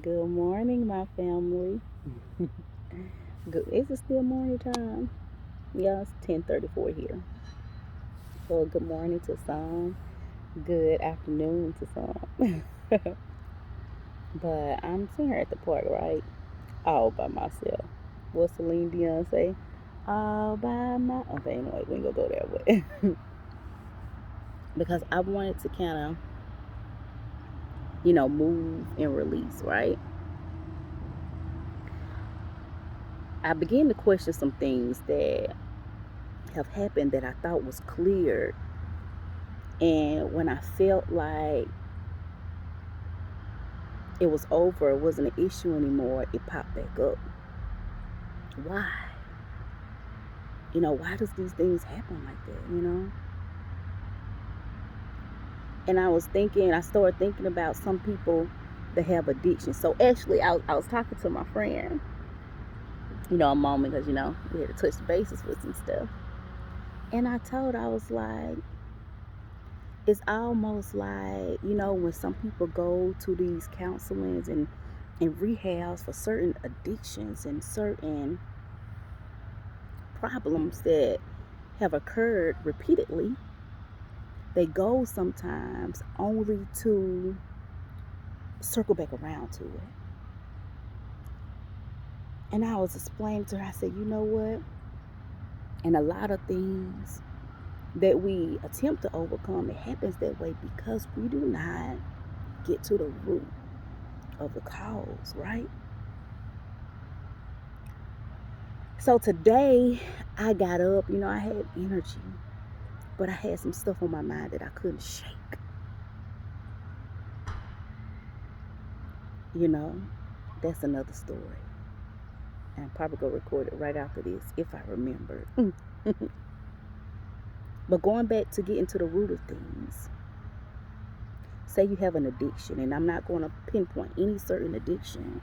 Good morning, my family. Good. Is it still morning time? Yeah, it's 10:34 here. So good morning to some. Good afternoon to some. But I'm sitting here at the park, right? All by myself. What Celine Dion say? All by my. Okay, anyway, we ain't gonna go that way because I wanted to kind of, move and release, right? I began to question some things that have happened that I thought was clear. And when I felt like it was over, it wasn't an issue anymore, it popped back up. Why? Why does these things happen like that? And I started thinking about some people that have addiction. So actually, I was talking to my friend, a moment because, we had to touch the bases with some stuff. And I told her, I was like, it's almost like, when some people go to these counselings and rehabs for certain addictions and certain problems that have occurred repeatedly, they go sometimes only to circle back around to it. And I was explaining to her, I said, you know what? And a lot of things that we attempt to overcome, it happens that way because we do not get to the root of the cause, right? So today I got up, I had energy, but I had some stuff on my mind that I couldn't shake. You know, that's another story. And I'm probably going to record it right after this if I remember. But going back to getting to the root of things, say you have an addiction, and I'm not going to pinpoint any certain addiction,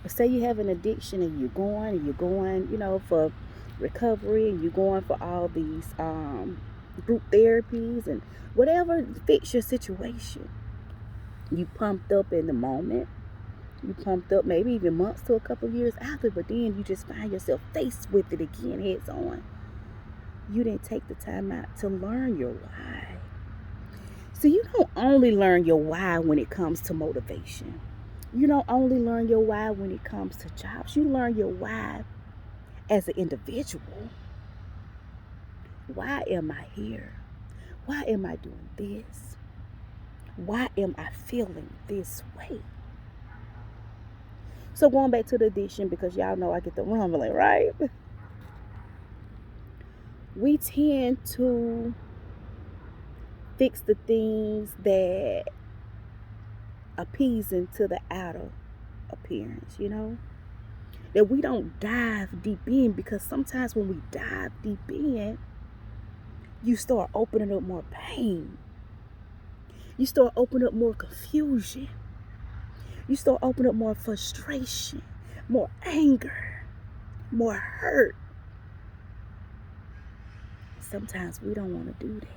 but say you have an addiction and you're going, for recovery, and you're going for all these group therapies and whatever fits your situation. You pumped up in the moment. You pumped up maybe even months to a couple of years after, but then you just find yourself faced with it again heads on. You didn't take the time out to learn your why. So you don't only learn your why when it comes to motivation. You don't only learn your why when it comes to jobs. You learn your why as an individual. Why am I here? Why am I doing this? Why am I feeling this way? So going back to the addiction, because y'all know I get the rumbling, right? We tend to fix the things that appease into the outer appearance, that we don't dive deep in, because sometimes when we dive deep in, you start opening up more pain. You start opening up more confusion. You start opening up more frustration, more anger, more hurt. Sometimes we don't want to do that.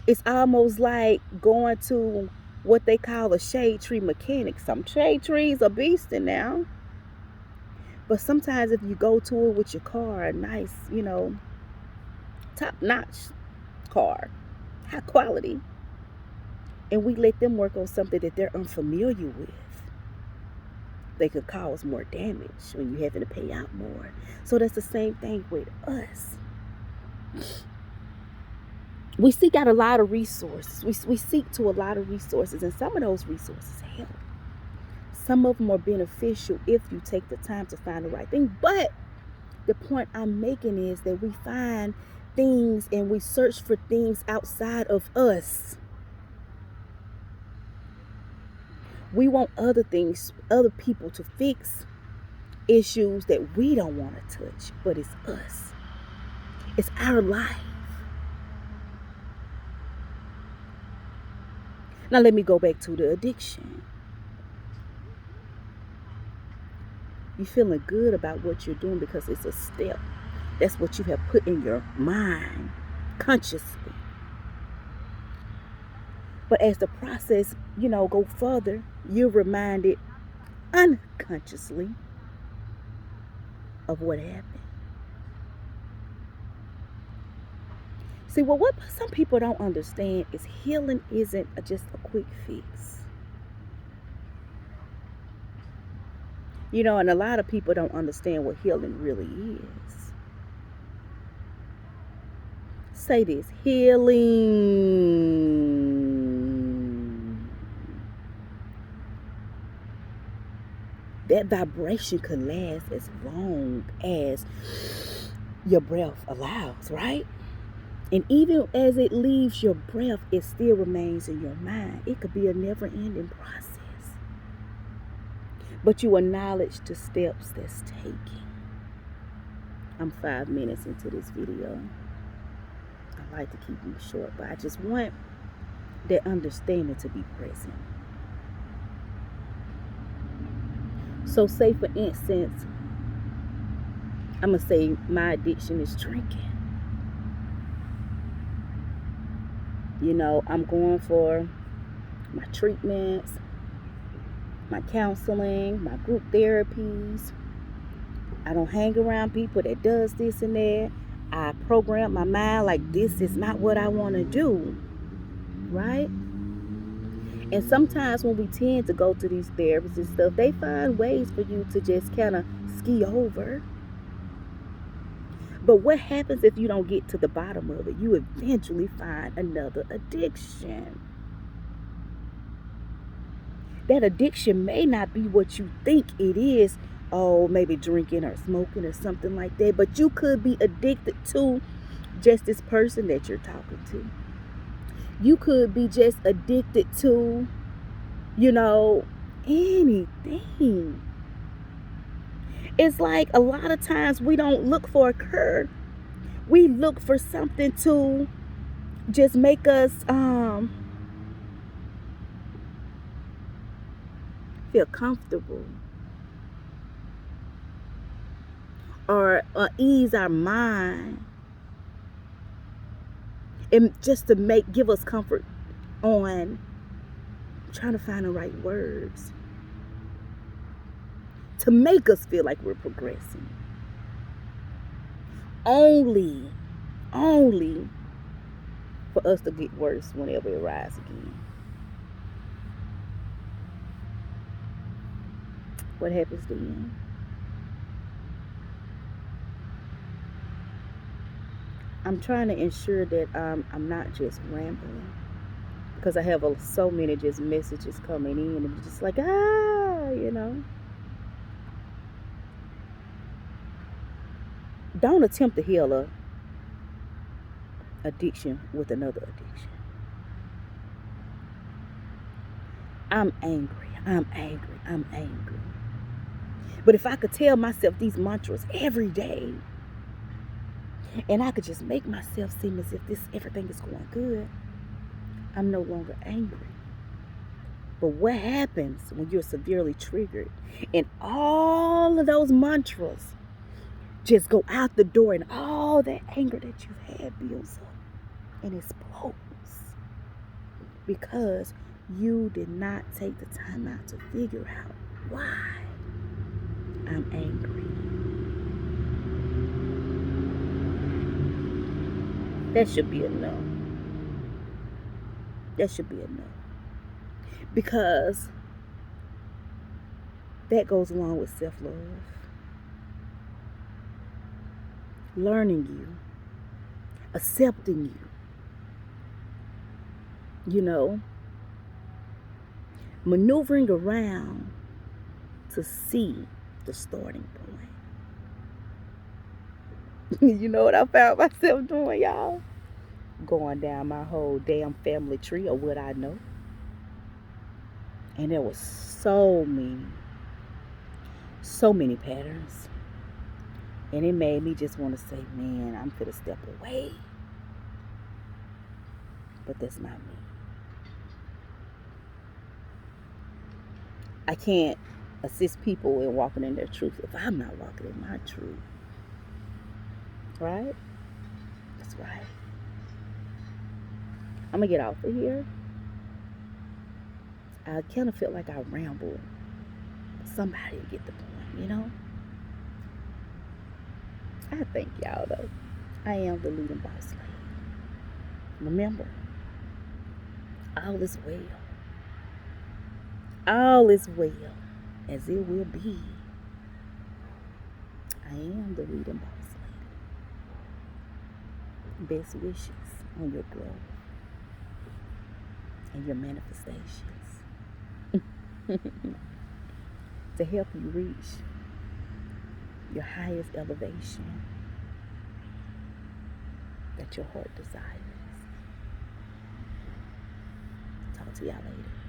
It's almost like going to what they call a shade tree mechanic. Some shade trees are beasting now. But sometimes if you go to it with your car, a nice, top-notch car, high quality, and we let them work on something that they're unfamiliar with, they could cause more damage when you're having to pay out more. So that's the same thing with us. We seek out a lot of resources. We seek to a lot of resources, and some of those resources help. Some of them are beneficial if you take the time to find the right thing. But the point I'm making is that we find things and we search for things outside of us. We want other things, other people to fix issues that we don't want to touch, but it's us. It's our life. Now let me go back to the addiction. You're feeling good about what you're doing because it's a step. That's what you have put in your mind consciously. But as the process, go further, you're reminded unconsciously of what happened. See, what some people don't understand is healing isn't just a quick fix. And a lot of people don't understand what healing really is. Say this: healing. That vibration could last as long as your breath allows, right? And even as it leaves your breath, it still remains in your mind. It could be a never-ending process. But you acknowledge the steps that's taking. I'm 5 minutes into this video. I like to keep them short, but I just want that understanding to be present. So say, for instance, I'm going to say my addiction is drinking. I'm going for my treatments, my counseling, my group therapies. I don't hang around people that does this and that. I program my mind like this is not what I want to do, right? And sometimes when we tend to go to these therapists and stuff, they find ways for you to just kind of ski over. But what happens if you don't get to the bottom of it? You eventually find another addiction. That addiction may not be what you think it is. Oh, maybe drinking or smoking or something like that. But you could be addicted to just this person that you're talking to. You could be just addicted to, anything. It's like a lot of times we don't look for a cure. We look for something to just make us feel comfortable or ease our mind, and just to give us comfort on trying to find the right words to make us feel like we're progressing. Only for us to get worse whenever it rises again. What happens then? I'm trying to ensure that I'm not just rambling, because I have so many just messages coming in and it's just like, Don't attempt to heal a addiction with another addiction. I'm angry. But if I could tell myself these mantras every day, and I could just make myself seem as if everything is going good, I'm no longer angry. But what happens when you're severely triggered and all of those mantras just go out the door and all that anger that you've had builds up and explodes because you did not take the time out to figure out why I'm angry. That should be enough. Because that goes along with self-love. Learning you. Accepting you. Maneuvering around to see the starting point. You know what I found myself doing, y'all? Going down my whole damn family tree of what I know. And there was so many patterns. And it made me just want to say, man, I'm finna step away. But that's not me. I can't assist people in walking in their truth if I'm not walking in my truth. Right? That's right. I'm going to get off of here. I kind of felt like I rambled. Somebody will get the point, you know? I thank y'all, though. I am the leading boss lady. Remember, all is well. All is well, as it will be. I am the leading boss lady. Best wishes on your growth and your manifestations to help you reach your highest elevation that your heart desires. Talk to y'all later.